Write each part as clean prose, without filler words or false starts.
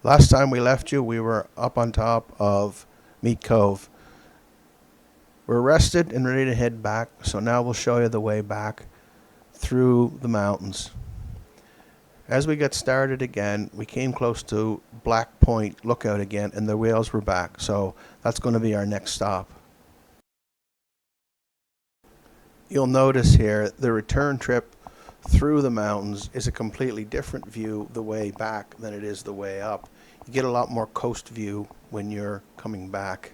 Last time we left you, we were up on top of Meat Cove. We're rested and ready to head back, so now we'll show you the way back through the mountains. As we get started again, we came close to Black Point Lookout again, and the whales were back, so that's going to be our next stop. You'll notice here the return trip through the mountains is a completely different view the way back than it is the way up. You get a lot more coast view when you're coming back.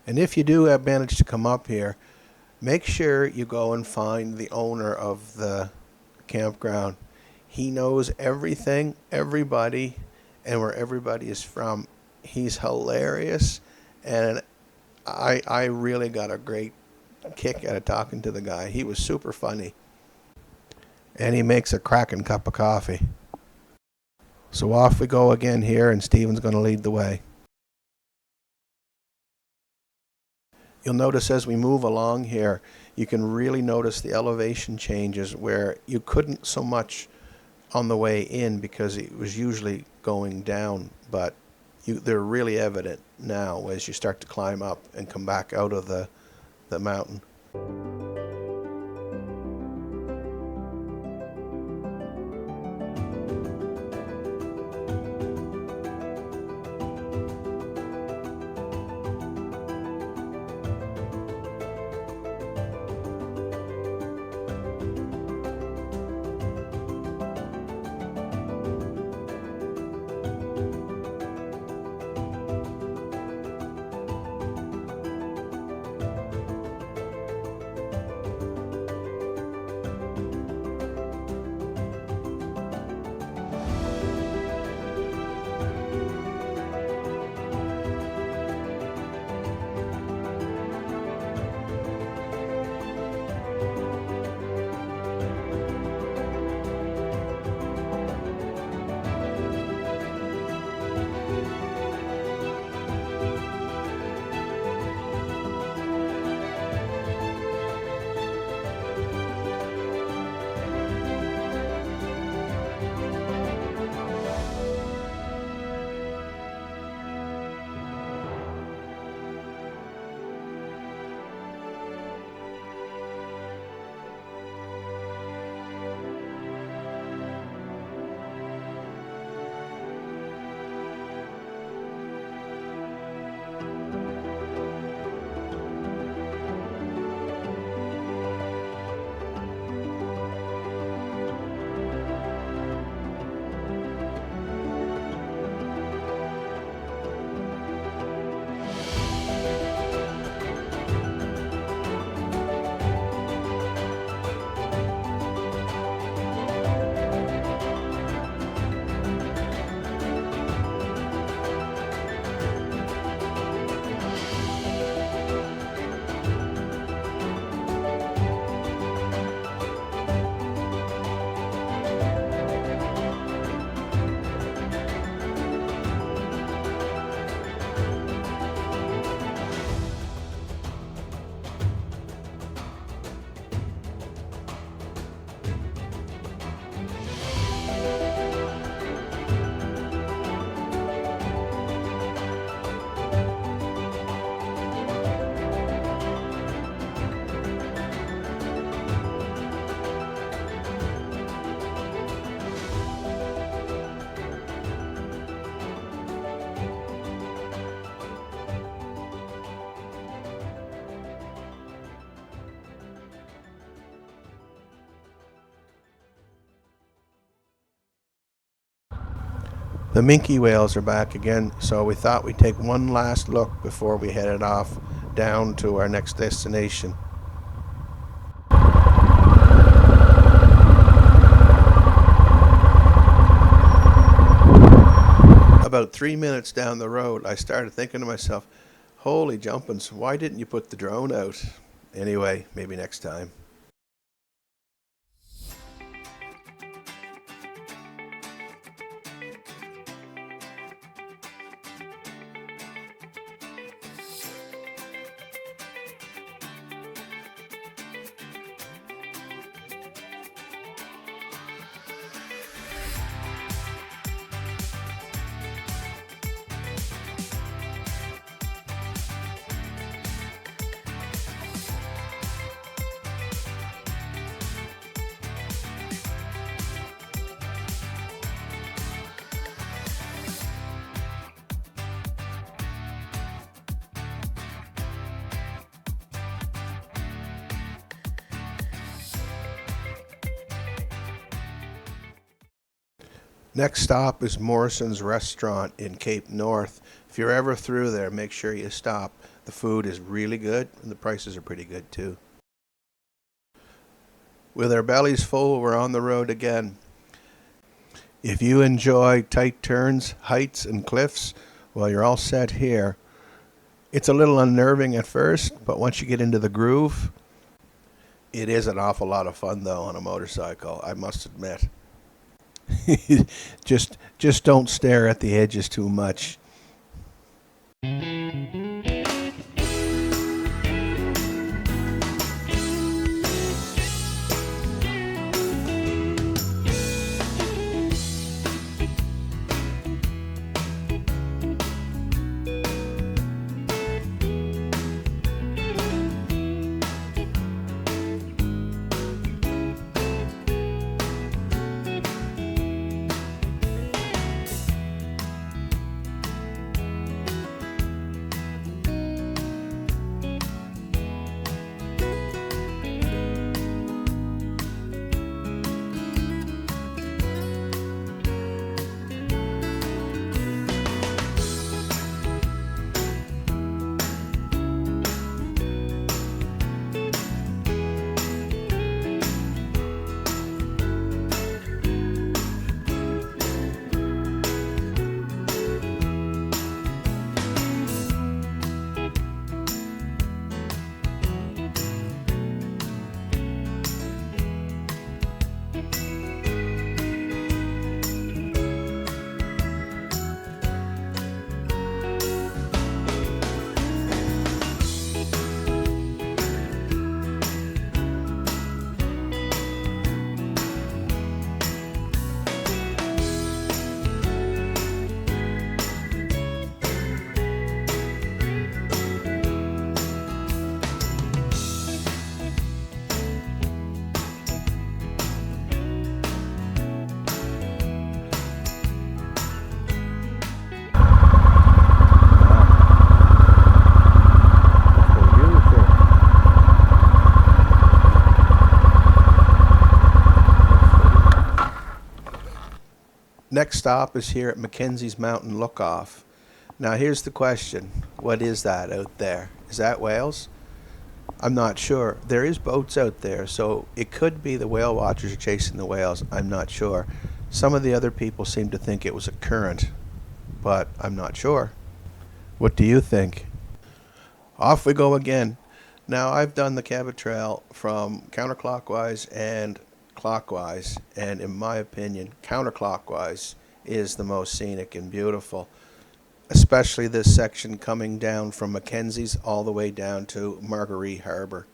And if you do have managed to come up here, make sure you go and find the owner of the campground. He knows everything, everybody, and where everybody is from. He's hilarious, and I really got a great kick out of talking to the guy. He was super funny. And he makes a cracking cup of coffee. So off we go again here, and Stephen's going to lead the way. You'll notice as we move along here, you can really notice the elevation changes where you couldn't so much on the way in because it was usually going down, but they're really evident now as you start to climb up and come back out of the mountain. The minke whales are back again, so we thought we'd take one last look before we headed off down to our next destination. About 3 minutes down the road, I started thinking to myself, holy jumpins', why didn't you put the drone out? Anyway, maybe next time. Next stop is Morrison's Restaurant in Cape North. If you're ever through there, make sure you stop. The food is really good, and the prices are pretty good too. With our bellies full, we're on the road again. If you enjoy tight turns, heights, and cliffs, well, you're all set here. It's a little unnerving at first, but once you get into the groove, it is an awful lot of fun, though, on a motorcycle, I must admit. just don't stare at the edges too much. Next stop is here at Mackenzie's Mountain Lookoff. Now here's the question. What is that out there? Is that whales? I'm not sure. There is boats out there, so it could be the whale watchers are chasing the whales. I'm not sure. Some of the other people seem to think it was a current, but I'm not sure. What do you think? Off we go again. Now I've done the Cabot Trail from counterclockwise and clockwise, and in my opinion, counterclockwise is the most scenic and beautiful, especially this section coming down from Mackenzie's all the way down to Marguerite Harbor.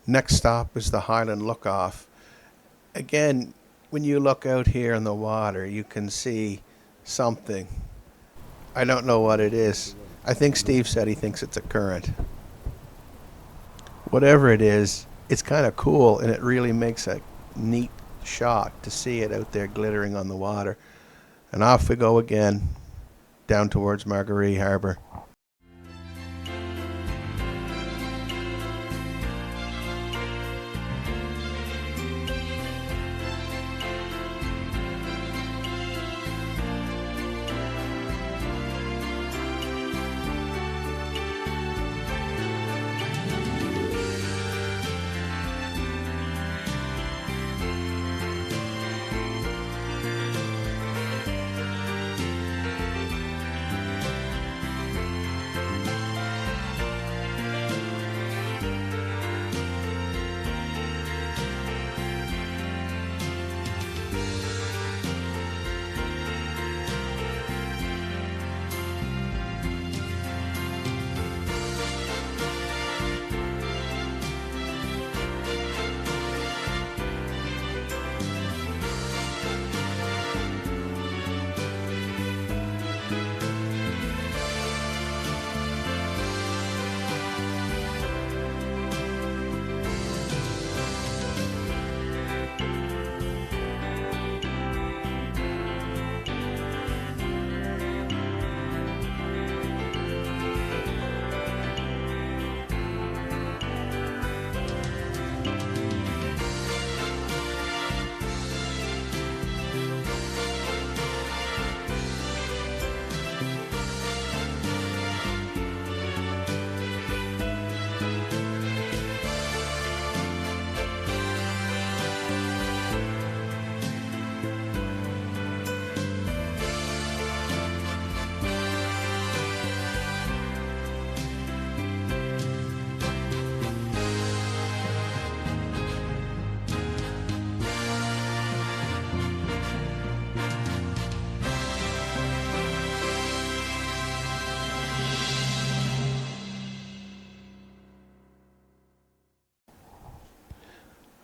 Next stop is the Highland Lookoff. Again, when you look out here in the water, you can see something. I don't know what it is. I think Steve said he thinks it's a current. Whatever it is, it's kind of cool, and it really makes a neat shot to see it out there glittering on the water. And off we go again, down towards Marguerite Harbor.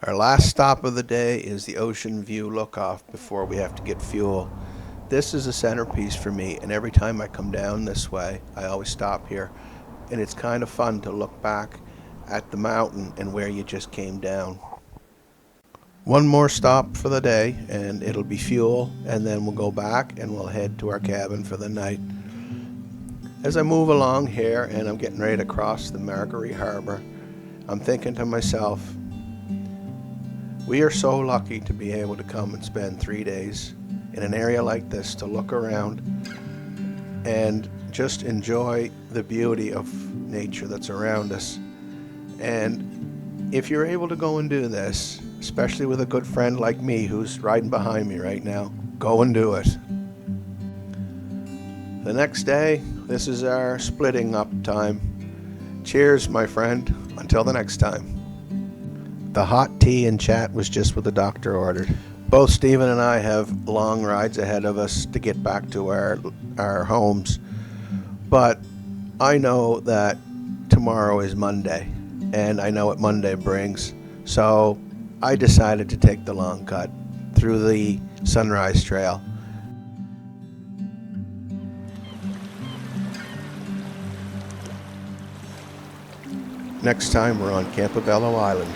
Our last stop of the day is the Ocean View Lookoff before we have to get fuel. This is a centerpiece for me, and every time I come down this way, I always stop here. And it's kind of fun to look back at the mountain and where you just came down. One more stop for the day, and it'll be fuel, and then we'll go back and we'll head to our cabin for the night. As I move along here and I'm getting ready to cross the Marguerite Harbor, I'm thinking to myself, we are so lucky to be able to come and spend 3 days in an area like this to look around and just enjoy the beauty of nature that's around us. And if you're able to go and do this, especially with a good friend like me who's riding behind me right now, go and do it. The next day, this is our splitting up time. Cheers, my friend. Until the next time. The hot tea and chat was just what the doctor ordered. Both Stephen and I have long rides ahead of us to get back to our homes. But I know that tomorrow is Monday, and I know what Monday brings. So I decided to take the long cut through the Sunrise Trail. Next time we're on Campobello Island.